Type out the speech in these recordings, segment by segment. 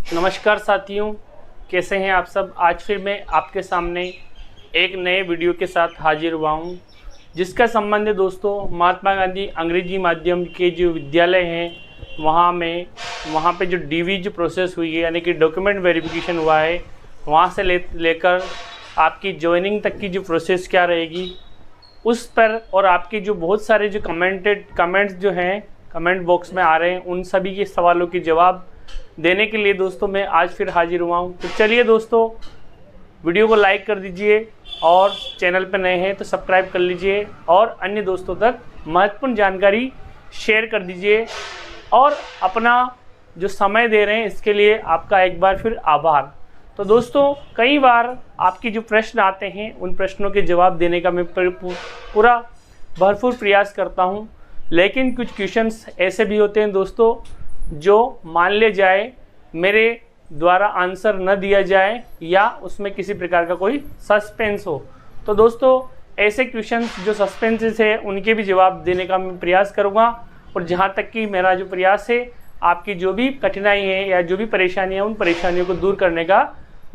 नमस्कार साथियों, कैसे हैं आप सब। आज फिर मैं आपके सामने एक नए वीडियो के साथ हाजिर हुआ हूँ, जिसका संबंध है दोस्तों महात्मा गांधी अंग्रेजी माध्यम के जो विद्यालय हैं वहाँ पे जो डीवी जो प्रोसेस हुई है, यानी कि डॉक्यूमेंट वेरिफिकेशन हुआ है, वहाँ से लेकर आपकी ज्वाइनिंग तक की जो प्रोसेस क्या रहेगी उस पर, और आपके जो बहुत सारे जो कमेंट्स जो हैं कमेंट बॉक्स में आ रहे हैं, उन सभी के सवालों के जवाब देने के लिए दोस्तों मैं आज फिर हाजिर हुआ हूँ। तो चलिए दोस्तों, वीडियो को लाइक कर दीजिए और चैनल पर नए हैं तो सब्सक्राइब कर लीजिए और अन्य दोस्तों तक महत्वपूर्ण जानकारी शेयर कर दीजिए और अपना जो समय दे रहे हैं इसके लिए आपका एक बार फिर आभार। तो दोस्तों, कई बार आपके जो प्रश्न आते हैं उन प्रश्नों के जवाब देने का मैं पूरा भरपूर प्रयास करता हूं, लेकिन कुछ क्वेश्चंस ऐसे भी होते हैं दोस्तों जो मान ले जाए मेरे द्वारा आंसर न दिया जाए या उसमें किसी प्रकार का कोई सस्पेंस हो। तो दोस्तों, ऐसे क्वेश्चंस जो सस्पेंसेस है उनके भी जवाब देने का मैं प्रयास करूँगा, और जहाँ तक कि मेरा जो प्रयास है आपकी जो भी कठिनाई है या जो भी परेशानी है उन परेशानियों को दूर करने का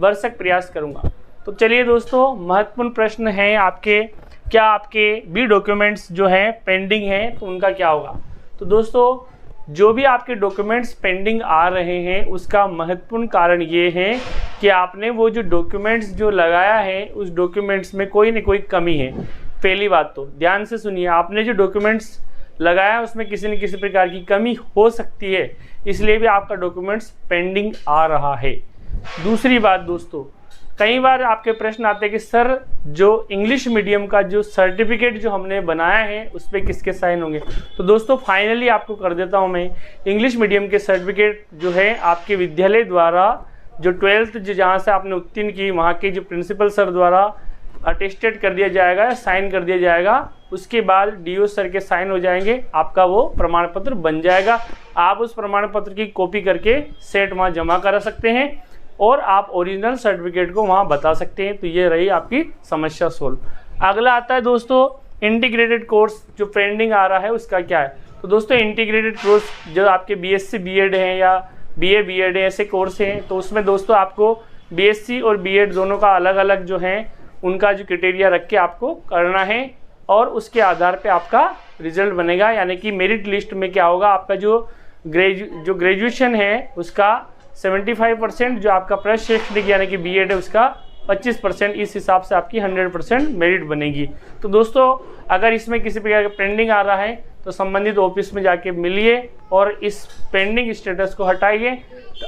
भरसक प्रयास करूंगा। तो चलिए दोस्तों, महत्वपूर्ण प्रश्न है आपके, क्या आपके भी डॉक्यूमेंट्स जो हैं पेंडिंग हैं तो उनका क्या होगा। तो दोस्तों, जो भी आपके डॉक्यूमेंट्स पेंडिंग आ रहे हैं उसका महत्वपूर्ण कारण ये है कि आपने वो जो डॉक्यूमेंट्स जो लगाया है उस डॉक्यूमेंट्स में कोई न कोई कमी है। पहली बात तो ध्यान से सुनिए, आपने जो डॉक्यूमेंट्स लगाया उसमें किसी न किसी प्रकार की कमी हो सकती है, इसलिए भी आपका डॉक्यूमेंट्स पेंडिंग आ रहा है। दूसरी बात दोस्तों, कई बार आपके प्रश्न आते हैं कि सर जो इंग्लिश मीडियम का जो सर्टिफिकेट जो हमने बनाया है उस पर किसके साइन होंगे। तो दोस्तों, फाइनली आपको कर देता हूं मैं, इंग्लिश मीडियम के सर्टिफिकेट जो है आपके विद्यालय द्वारा जो 12th जो जहाँ से आपने उत्तीर्ण की वहाँ के जो प्रिंसिपल सर द्वारा अटेस्टेड कर दिया जाएगा, साइन कर दिया जाएगा। उसके बाद डीओ सर के साइन हो जाएंगे, आपका वो प्रमाण पत्र बन जाएगा। आप उस प्रमाण पत्र की कॉपी करके सेट वहाँ जमा करा सकते हैं और आप ओरिजिनल सर्टिफिकेट को वहाँ बता सकते हैं। तो ये रही आपकी समस्या सोल्व। अगला आता है दोस्तों इंटीग्रेटेड कोर्स जो पेंडिंग आ रहा है उसका क्या है। तो दोस्तों, इंटीग्रेटेड कोर्स जो आपके बीएससी बीएड हैं या बीए बीएड है, ऐसे कोर्स हैं, तो उसमें दोस्तों आपको बीएससी और बीएड दोनों का अलग अलग जो है उनका जो क्राइटेरिया रख के आपको करना है और उसके आधार पे आपका रिजल्ट बनेगा। यानी कि मेरिट लिस्ट में क्या होगा, आपका जो ग्रेजुएशन है उसका 75%, जो आपका प्रशैक्षणिक यानी कि बीएड है उसका 25%, इस हिसाब से आपकी 100% मेरिट बनेगी। तो दोस्तों, अगर इसमें किसी प्रकार का पेंडिंग आ रहा है तो संबंधित ऑफिस में जाके मिलिए और इस पेंडिंग स्टेटस को हटाइए,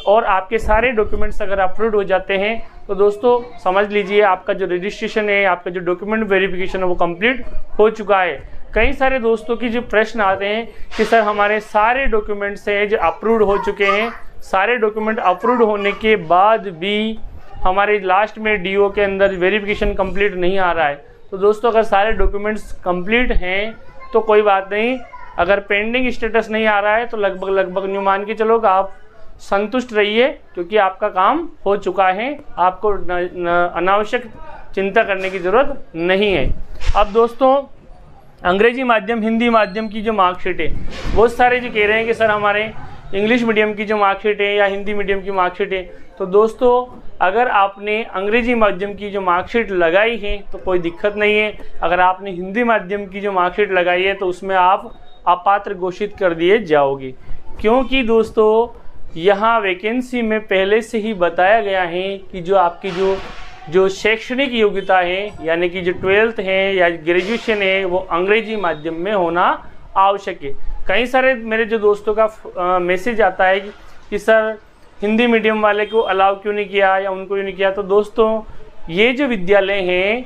और आपके सारे डॉक्यूमेंट्स अगर अप्रूव हो जाते हैं तो दोस्तों समझ लीजिए आपका जो रजिस्ट्रेशन है, आपका जो डॉक्यूमेंट वेरिफिकेशन है वो कंप्लीट हो चुका है। कई सारे दोस्तों की जो प्रश्न आते हैं कि सर हमारे सारे डॉक्यूमेंट्स हैं जो अप्रूव्ड हो चुके हैं, सारे डॉक्यूमेंट अप्रूव्ड होने के बाद भी हमारे लास्ट में डीओ के अंदर वेरिफिकेशन कंप्लीट नहीं आ रहा है। तो दोस्तों, अगर सारे डॉक्यूमेंट्स कंप्लीट हैं तो कोई बात नहीं, अगर पेंडिंग स्टेटस नहीं आ रहा है तो लगभग न्यू मान के चलो आप संतुष्ट रहिए, क्योंकि आपका काम हो चुका है, आपको अनावश्यक चिंता करने की ज़रूरत नहीं है। अब दोस्तों, अंग्रेजी माध्यम हिंदी माध्यम की जो मार्कशीट है, बहुत सारे जो कह रहे हैं कि सर हमारे इंग्लिश मीडियम की जो मार्कशीट है या हिंदी मीडियम की मार्कशीट है। तो दोस्तों, अगर आपने अंग्रेजी माध्यम की जो मार्कशीट लगाई है तो कोई दिक्कत नहीं है। अगर आपने हिंदी माध्यम की जो मार्कशीट लगाई है तो उसमें आप अपात्र घोषित कर दिए जाओगे, क्योंकि दोस्तों यहाँ वैकेंसी में पहले से ही बताया गया है कि जो आपकी जो शैक्षणिक योग्यता है यानी कि जो 12th है या ग्रेजुएशन है वो अंग्रेजी माध्यम में होना आवश्यक है। कई सारे मेरे जो दोस्तों का मैसेज आता है कि सर हिंदी मीडियम वाले को अलाउ क्यों नहीं किया या उनको क्यों नहीं किया। तो दोस्तों, ये जो विद्यालय हैं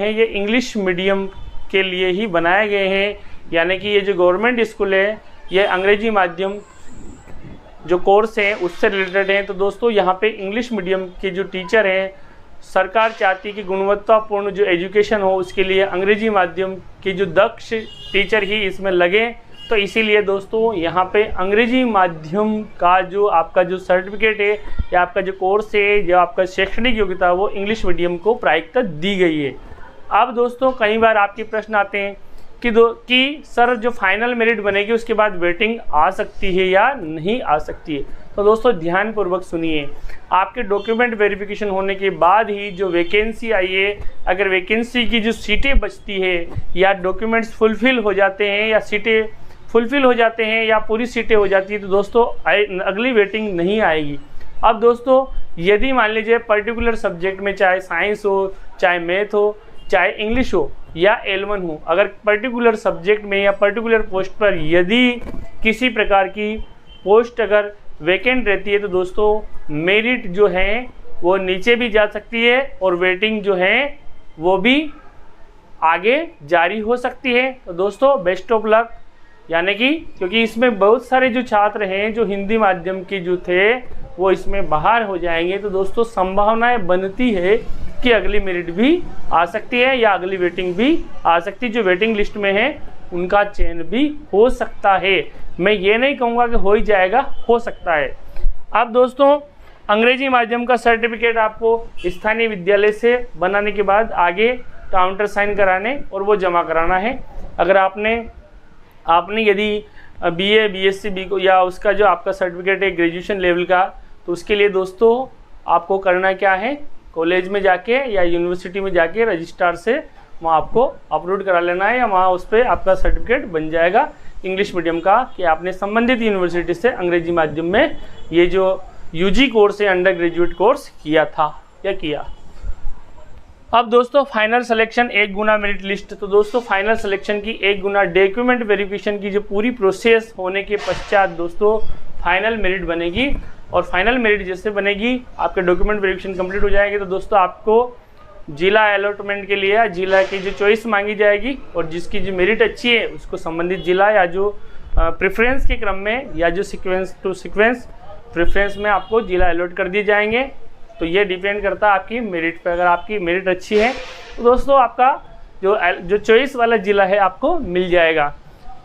ये इंग्लिश मीडियम के लिए ही बनाए गए हैं, यानी कि ये जो गवर्नमेंट स्कूल है ये अंग्रेजी माध्यम जो कोर्स है उससे रिलेटेड है। तो दोस्तों, यहाँ पे इंग्लिश मीडियम के जो टीचर हैं, सरकार चाहती है कि गुणवत्तापूर्ण जो एजुकेशन हो उसके लिए अंग्रेजी माध्यम की जो दक्ष टीचर ही इसमें लगे। तो इसीलिए दोस्तों, यहाँ पे अंग्रेजी माध्यम का जो आपका जो सर्टिफिकेट है या आपका जो कोर्स है, जो आपका शैक्षणिक योग्यता है, वो इंग्लिश मीडियम को प्राथमिकता दी गई है। अब दोस्तों, कई बार आपके प्रश्न आते हैं कि सर जो फाइनल मेरिट बनेगी उसके बाद वेटिंग आ सकती है या नहीं आ सकती है। तो दोस्तों ध्यानपूर्वक सुनिए, आपके डॉक्यूमेंट वेरिफिकेशन होने के बाद ही जो वैकेंसी आई है, अगर वैकेंसी की जो सीटें बचती है या डॉक्यूमेंट्स फुलफिल हो जाते हैं या सीटें फुलफिल हो जाते हैं या पूरी सीटें हो जाती है, तो दोस्तों अगली वेटिंग नहीं आएगी। अब दोस्तों यदि मान लीजिए पर्टिकुलर सब्जेक्ट में, चाहे साइंस हो, चाहे मैथ हो, चाहे इंग्लिश हो या L1 हो, अगर पर्टिकुलर सब्जेक्ट में या पर्टिकुलर पोस्ट पर यदि किसी प्रकार की पोस्ट अगर वैकेंट रहती है, तो दोस्तों मेरिट जो है वो नीचे भी जा सकती है और वेटिंग जो है वो भी आगे जारी हो सकती है। तो दोस्तों बेस्ट ऑफ लक, यानी कि क्योंकि इसमें बहुत सारे जो छात्र हैं जो हिंदी माध्यम के जो थे वो इसमें बाहर हो जाएंगे, तो दोस्तों संभावनाएं बनती है कि अगली मेरिट भी आ सकती है या अगली वेटिंग भी आ सकती है। जो वेटिंग लिस्ट में है उनका चयन भी हो सकता है। मैं ये नहीं कहूँगा कि हो ही जाएगा, हो सकता है। अब दोस्तों अंग्रेजी माध्यम का सर्टिफिकेट आपको स्थानीय विद्यालय से बनाने के बाद आगे काउंटर साइन कराने और वो जमा कराना है। अगर आपने यदि BA BSc B को या उसका जो आपका सर्टिफिकेट है ग्रेजुएशन लेवल का, तो उसके लिए दोस्तों आपको करना क्या है, कॉलेज में जाके या यूनिवर्सिटी में जाके रजिस्ट्रार से वहाँ आपको अपलोड करा लेना है, या वहाँ उस पर आपका सर्टिफिकेट बन जाएगा इंग्लिश मीडियम का कि आपने संबंधित यूनिवर्सिटी से अंग्रेजी माध्यम में ये जो UG कोर्स है, अंडर ग्रेजुएट कोर्स किया था या किया। अब दोस्तों फाइनल सिलेक्शन 1 गुना मेरिट लिस्ट। तो दोस्तों फाइनल सिलेक्शन की 1 गुना डॉक्यूमेंट वेरिफिकेशन की जो पूरी प्रोसेस होने के पश्चात दोस्तों फाइनल मेरिट बनेगी, और फाइनल मेरिट जैसे बनेगी आपके डॉक्यूमेंट वेरिफिकेशन कंप्लीट हो जाएंगे, तो दोस्तों आपको जिला अलॉटमेंट के लिए जिला की जो चॉइस मांगी जाएगी और जिसकी जो मेरिट अच्छी है उसको संबंधित जिला या जो प्रेफरेंस के क्रम में या जो सीक्वेंस टू सीक्वेंस प्रेफरेंस में आपको जिला अलॉट कर दिए जाएंगे। तो ये डिपेंड करता है आपकी मेरिट पर। अगर आपकी मेरिट अच्छी है तो दोस्तों आपका जो चॉइस वाला जिला है आपको मिल जाएगा।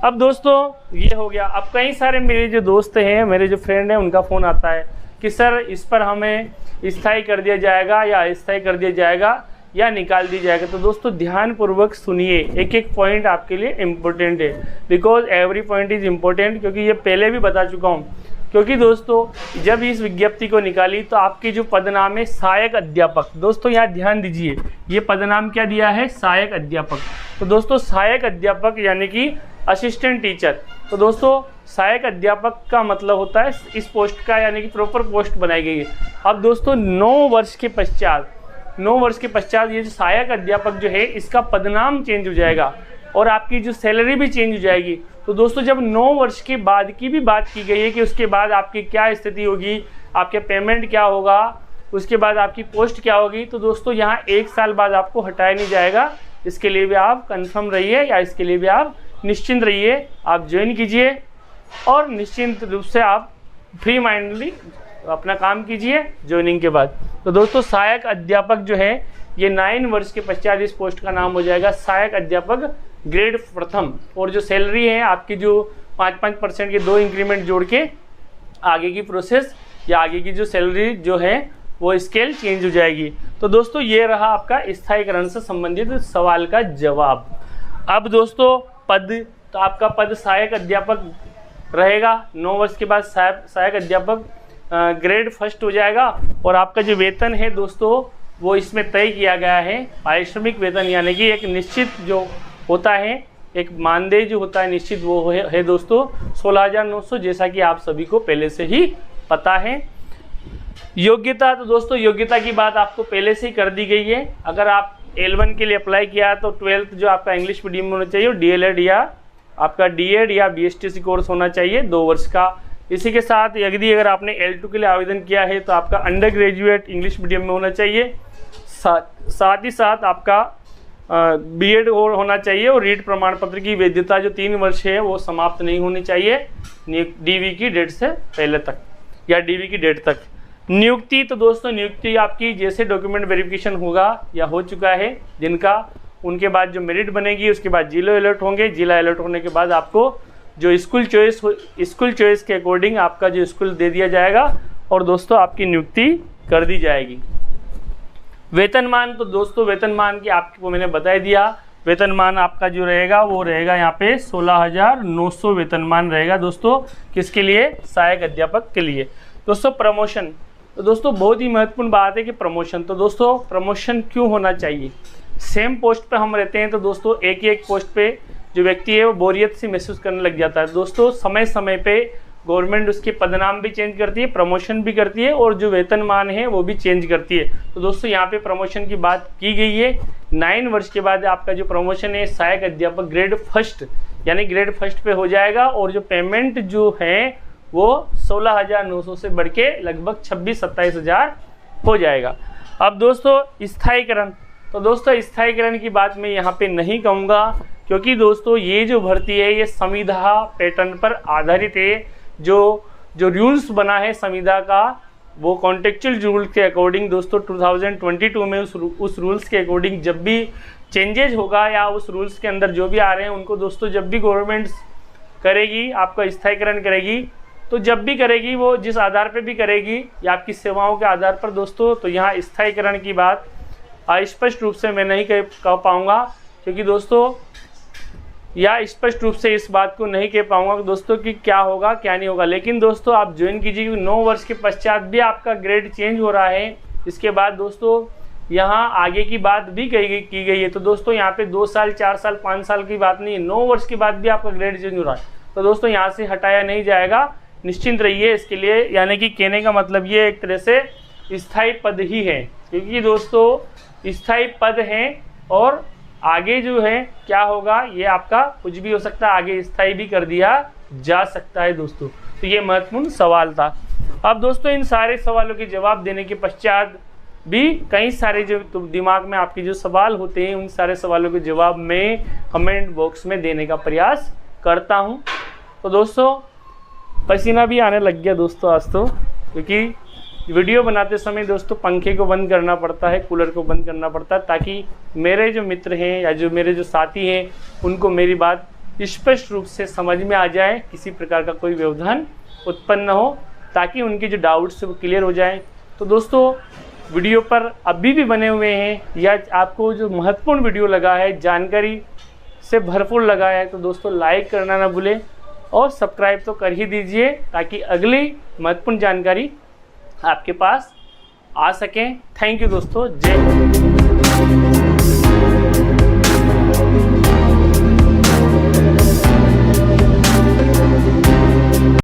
अब दोस्तों ये हो गया। अब कई सारे मेरे जो दोस्त हैं, मेरे जो फ्रेंड हैं, उनका फ़ोन आता है कि सर इस पर हमें स्थायी कर दिया जाएगा या अस्थायी कर दिया जाएगा या निकाल दिया जाएगा। तो दोस्तों ध्यानपूर्वक सुनिए, एक एक पॉइंट आपके लिए इम्पोर्टेंट है, because every point is important, क्योंकि ये पहले भी बता चुका हूँ। क्योंकि दोस्तों जब इस विज्ञप्ति को निकाली तो आपकी जो पदनाम है सहायक अध्यापक, दोस्तों यहाँ ध्यान दीजिए, ये पदनाम क्या दिया है, सहायक अध्यापक। तो दोस्तों सहायक अध्यापक यानी कि असिस्टेंट टीचर। तो दोस्तों सहायक अध्यापक का मतलब होता है इस पोस्ट का, यानी कि प्रॉपर पोस्ट बनाई गई है। अब दोस्तों 9 वर्ष के पश्चात ये जो सहायक अध्यापक जो है इसका पदनाम चेंज हो जाएगा और आपकी जो सैलरी भी चेंज हो जाएगी। तो दोस्तों जब 9 वर्ष के बाद की भी बात की गई है कि उसके बाद आपकी क्या स्थिति होगी, आपके पेमेंट क्या होगा, उसके बाद आपकी पोस्ट क्या होगी, तो दोस्तों यहाँ 1 साल बाद आपको हटाया नहीं जाएगा। इसके लिए भी आप कंफर्म रहिए या इसके लिए भी आप निश्चिंत रहिए। आप ज्वाइन कीजिए और निश्चिंत रूप से आप फ्री माइंडली अपना काम कीजिए ज्वाइनिंग के बाद। तो दोस्तों सहायक अध्यापक जो है ये 9 वर्ष के पश्चात इस पोस्ट का नाम हो जाएगा सहायक अध्यापक ग्रेड प्रथम। और जो सैलरी है आपकी जो 5% के 2 इंक्रीमेंट जोड़ के आगे की प्रोसेस या आगे की जो सैलरी जो है वो स्केल चेंज हो जाएगी। तो दोस्तों ये रहा आपका स्थायीकरण से संबंधित सवाल का जवाब। अब दोस्तों पद, तो आपका पद सहायक अध्यापक रहेगा। 9 वर्ष के बाद सहायक अध्यापक ग्रेड फर्स्ट हो जाएगा। और आपका जो वेतन है दोस्तों वो इसमें तय किया गया है, पारिश्रमिक वेतन यानी कि एक निश्चित जो होता है, एक मानदेय जो होता है निश्चित, वो है दोस्तों 16,900, जैसा कि आप सभी को पहले से ही पता है। योग्यता, तो दोस्तों योग्यता की बात आपको पहले से ही कर दी गई है। अगर आप L1 के लिए अप्लाई किया तो 12th जो आपका इंग्लिश मीडियम में होना चाहिए, DLED या आपका DED या BSTC कोर्स होना चाहिए 2 वर्ष का। इसी के साथ यदि अगर आपने L2 के लिए आवेदन किया है तो आपका अंडर ग्रेजुएट इंग्लिश मीडियम में होना चाहिए। साथ ही साथ आपका B.Ed होना चाहिए और रीट प्रमाण पत्र की वैधता जो 3 वर्ष है वो समाप्त नहीं होनी चाहिए DV की डेट से पहले तक या DV की डेट तक। नियुक्ति, तो दोस्तों नियुक्ति आपकी जैसे डॉक्यूमेंट वेरिफिकेशन होगा या हो चुका है जिनका, उनके बाद जो मेरिट बनेगी उसके बाद जिला अलर्ट होंगे। जिला अलर्ट होने के बाद आपको जो स्कूल चॉइस के अकॉर्डिंग आपका जो स्कूल दे दिया जाएगा और दोस्तों आपकी नियुक्ति कर दी जाएगी। वेतनमान, तो दोस्तों वेतनमान की आपको मैंने बता दिया। वेतनमान आपका जो रहेगा वो रहेगा यहाँ पे 16,900 वेतनमान रहेगा दोस्तों, किसके लिए, सहायक अध्यापक के लिए। दोस्तों प्रमोशन, तो दोस्तों बहुत ही महत्वपूर्ण बात है कि प्रमोशन, तो दोस्तों प्रमोशन क्यों होना चाहिए। सेम पोस्ट पे हम रहते हैं तो दोस्तों एक ही एक पोस्ट पे जो व्यक्ति है वो बोरियत से महसूस करने लग जाता है। दोस्तों समय समय पे गवर्नमेंट उसके पदनाम भी चेंज करती है, प्रमोशन भी करती है और जो वेतनमान है वो भी चेंज करती है। तो दोस्तों यहाँ पे प्रमोशन की बात की गई है। 9 वर्ष के बाद आपका जो प्रमोशन है सहायक अध्यापक ग्रेड फर्स्ट यानी ग्रेड फर्स्ट पे हो जाएगा और जो पेमेंट जो है वो 16,900 से बढ़ के लगभग 26-27 हज़ार हो जाएगा। अब दोस्तों स्थायीकरण, तो दोस्तों स्थायीकरण की बात मैं यहाँ पे नहीं कहूँगा क्योंकि दोस्तों ये जो भर्ती है ये संविदा पैटर्न पर आधारित है। जो रूल्स बना है संविदा का वो कॉन्टेक्चुअल रूल के अकॉर्डिंग दोस्तों 2022 में उस रूल्स के अकॉर्डिंग जब भी चेंजेज होगा या उस रूल्स के अंदर जो भी आ रहे हैं उनको दोस्तों जब भी गवर्नमेंट करेगी आपका स्थायीकरण करेगी तो जब भी करेगी वो जिस आधार पे भी करेगी या आपकी सेवाओं के आधार पर दोस्तों, तो यहाँ स्थायीकरण की बात स्पष्ट रूप से मैं नहीं कह पाऊँगा क्योंकि दोस्तों या स्पष्ट रूप से इस बात को नहीं कह पाऊँगा दोस्तों कि क्या होगा क्या नहीं होगा। लेकिन दोस्तों आप ज्वाइन कीजिए कि 9 वर्ष के पश्चात भी आपका ग्रेड चेंज हो रहा है। इसके बाद दोस्तों यहाँ आगे की बात भी की गई है। तो दोस्तों यहाँ पे 2 साल 4 साल 5 साल की बात नहीं है, 9 वर्ष के बाद भी आपका ग्रेड चेंज हो रहा है। तो दोस्तों यहाँ से हटाया नहीं जाएगा, निश्चिंत रहिए इसके लिए। यानी कि कहने का मतलब ये एक तरह से स्थायी पद ही है क्योंकि दोस्तों स्थायी पद है और आगे जो है क्या होगा ये आपका कुछ भी हो सकता है, आगे स्थायी भी कर दिया जा सकता है दोस्तों। तो ये महत्वपूर्ण सवाल था। अब दोस्तों इन सारे सवालों के जवाब देने के पश्चात भी कई सारे जो दिमाग में आपके जो सवाल होते हैं उन सारे सवालों के जवाब मैं कमेंट बॉक्स में देने का प्रयास करता हूँ। तो दोस्तों पसीना भी आने लग गया दोस्तों आज तो, क्योंकि वीडियो बनाते समय दोस्तों पंखे को बंद करना पड़ता है, कूलर को बंद करना पड़ता है ताकि मेरे जो मित्र हैं या जो मेरे जो साथी हैं उनको मेरी बात स्पष्ट रूप से समझ में आ जाए, किसी प्रकार का कोई व्यवधान उत्पन्न न हो ताकि उनके जो डाउट्स वो क्लियर हो जाएं। तो दोस्तों वीडियो पर अभी भी बने हुए हैं या आपको जो महत्वपूर्ण वीडियो लगा है, जानकारी से भरपूर लगा है, तो दोस्तों लाइक करना ना भूलें और सब्सक्राइब तो कर ही दीजिए ताकि अगली महत्वपूर्ण जानकारी आपके पास आ सकें। थैंक यू दोस्तों, जय हिंद।